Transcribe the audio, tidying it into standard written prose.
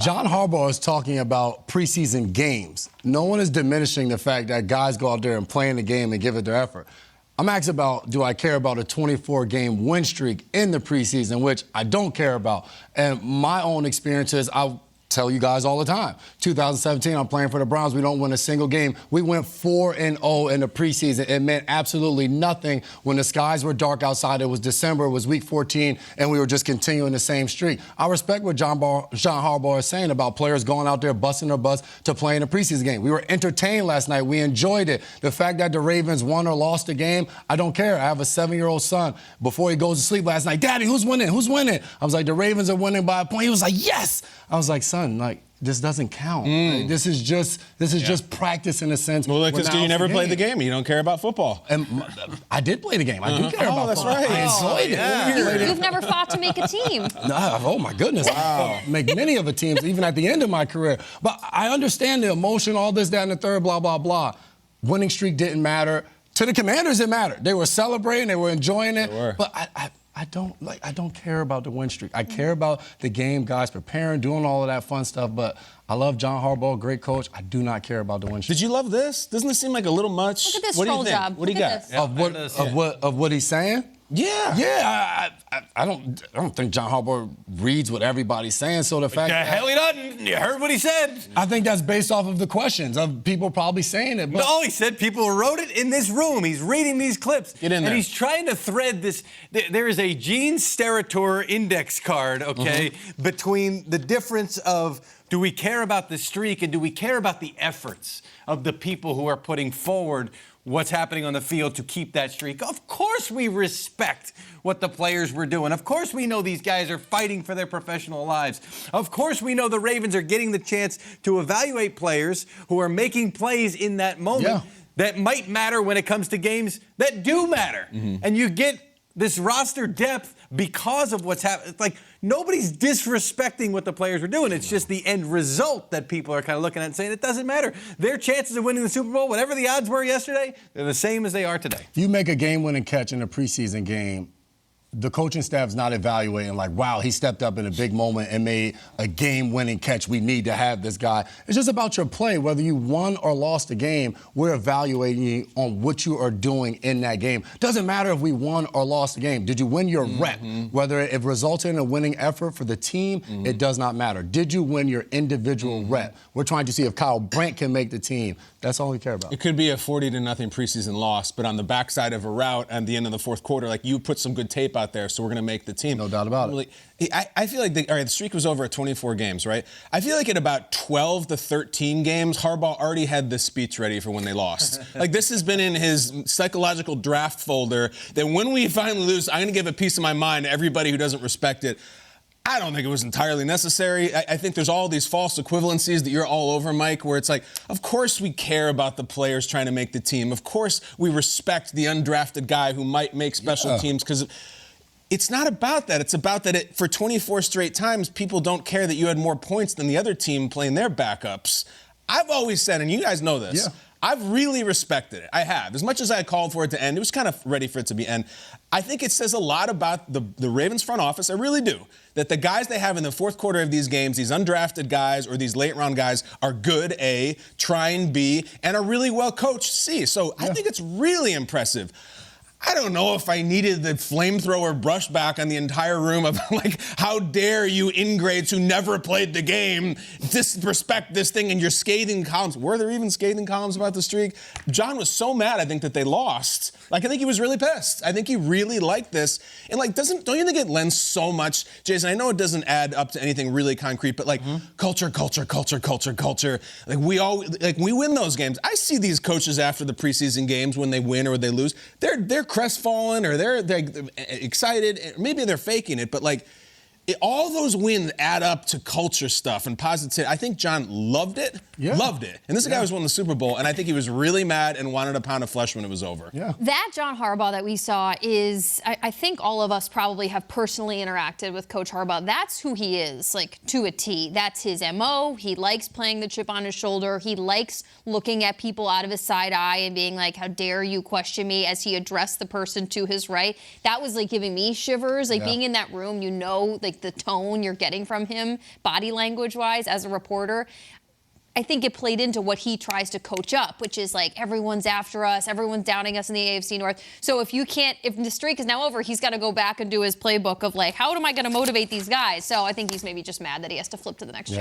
John Harbaugh is talking about preseason games. No one is diminishing the fact that guys go out there and play in the game and give it their effort. I'm asking about, do I care about a 24-game win streak in the preseason, which I don't care about. And my own experiences, I'll tell you guys all the time. 2017, I'm playing for the Browns. We don't win a single game. We went 4-0 in the preseason. It meant absolutely nothing when the skies were dark outside. It was December. It was week 14, and we were just continuing the same streak. I respect what John Harbaugh is saying about players going out there busting their butts to play in a preseason game. We were entertained last night. We enjoyed it. The fact that the Ravens won or lost the game, I don't care. I have a 7-year-old son. Before he goes to sleep last night, Daddy, who's winning? Who's winning? I was like, the Ravens are winning by a point. He was like, yes. I was like, son, like, this doesn't count. Like, this is just practice in a sense. Well, because you never played the game. You don't care about football. And I did play the game. I do care about that's football. right. I enjoyed it. You've never fought to make a team. No, oh, my goodness. I make many of the teams, even at the end of my career. But I understand the emotion, all this, that, and the third, blah, blah, blah. Winning streak didn't matter. To the Commanders, it mattered. They were celebrating. They were enjoying it. But I don't care about the win streak. I care about the game, guys preparing, doing all of that fun stuff. But I love John Harbaugh, great coach. I do not care about the win streak. Did you love this? Doesn't this seem like a little much? Look at this what troll do you think? job. What do you got? Of what he's saying? Yeah. Yeah, I don't think John Harbaugh reads what everybody's saying. So the fact the hell he doesn't. You heard what he said. I think that's based off of the questions of people probably saying it. But No, he said people wrote it in this room. He's reading these clips. Get in there. And he's trying to thread this. There is a Gene Steratore index card, okay, between the difference of do we care about the streak and do we care about the efforts of the people who are putting forward what's happening on the field to keep that streak. Of course we respect what the players were doing. Of course we know these guys are fighting for their professional lives. Of course we know the Ravens are getting the chance to evaluate players who are making plays in that moment that might matter when it comes to games that do matter. And you get this roster depth because of what's happening. It's like nobody's disrespecting what the players are doing. It's just the end result that people are kind of looking at and saying it doesn't matter. Their chances of winning the Super Bowl, whatever the odds were yesterday, they're the same as they are today. If you make a game-winning catch in a preseason game, the coaching staff's not evaluating like, wow, he stepped up in a big moment and made a game-winning catch. We need to have this guy. It's just about your play. Whether you won or lost the game, we're evaluating you on what you are doing in that game. Doesn't matter if we won or lost the game. Did you win your rep? Whether it resulted in a winning effort for the team, it does not matter. Did you win your individual rep? We're trying to see if Kyle Brandt can make the team. That's all we care about. It could be a 40-0 preseason loss, but on the backside of a route at the end of the fourth quarter, like you put some good tape out there, so we're going to make the team. No doubt about it. I feel like the streak was over at 24 games, right? I feel like at about 12 to 13 games, Harbaugh already had this speech ready for when they lost. Like this has been in his psychological draft folder that when we finally lose, I'm going to give a piece of my mind to everybody who doesn't respect it. I don't think it was entirely necessary. I think there's all these false equivalencies that you're all over, Mike, where it's like, of course we care about the players trying to make the team. Of course we respect the undrafted guy who might make special teams because it's not about that. It's about that for 24 straight times, people don't care that you had more points than the other team playing their backups. I've always said, and you guys know this, I've really respected it. I have. As much as I called for it to end, it was kind of ready for it to be end. I think it says a lot about the Ravens front office. I really do. That the guys they have in the fourth quarter of these games, these undrafted guys or these late-round guys, are good, A, trying, B, and are really well coached, C. So I think it's really impressive. I don't know if I needed the flamethrower brushback on the entire room of like, how dare you ingrates who never played the game disrespect this thing in your scathing columns. Were there even scathing columns about the streak? John was so mad, I think, that they lost. Like, I think he was really pissed. I think he really liked this. And like, don't you think it lends so much, Jason? I know it doesn't add up to anything really concrete, but like culture. Like we win those games. I see these coaches after the preseason games when they win or they lose. They're crestfallen or they're excited. Maybe they're faking it, but like all those wins add up to culture stuff and positivity. I think John loved it. Loved it. And this guy was won the Super Bowl, and I think he was really mad and wanted a pound of flesh when it was over. That John Harbaugh that we saw is, I think all of us probably have personally interacted with Coach Harbaugh. That's who he is, like, to a T. That's his MO. He likes playing the chip on his shoulder. He likes looking at people out of his side eye and being like, how dare you question me, as he addressed the person to his right. That was like giving me shivers. Like being in that room, you know, like like the tone you're getting from him, body language-wise, as a reporter, I think it played into what he tries to coach up, which is like everyone's after us, everyone's doubting us in the AFC North. So if the streak is now over, he's got to go back and do his playbook of like, how am I going to motivate these guys? So I think he's maybe just mad that he has to flip to the next chapter.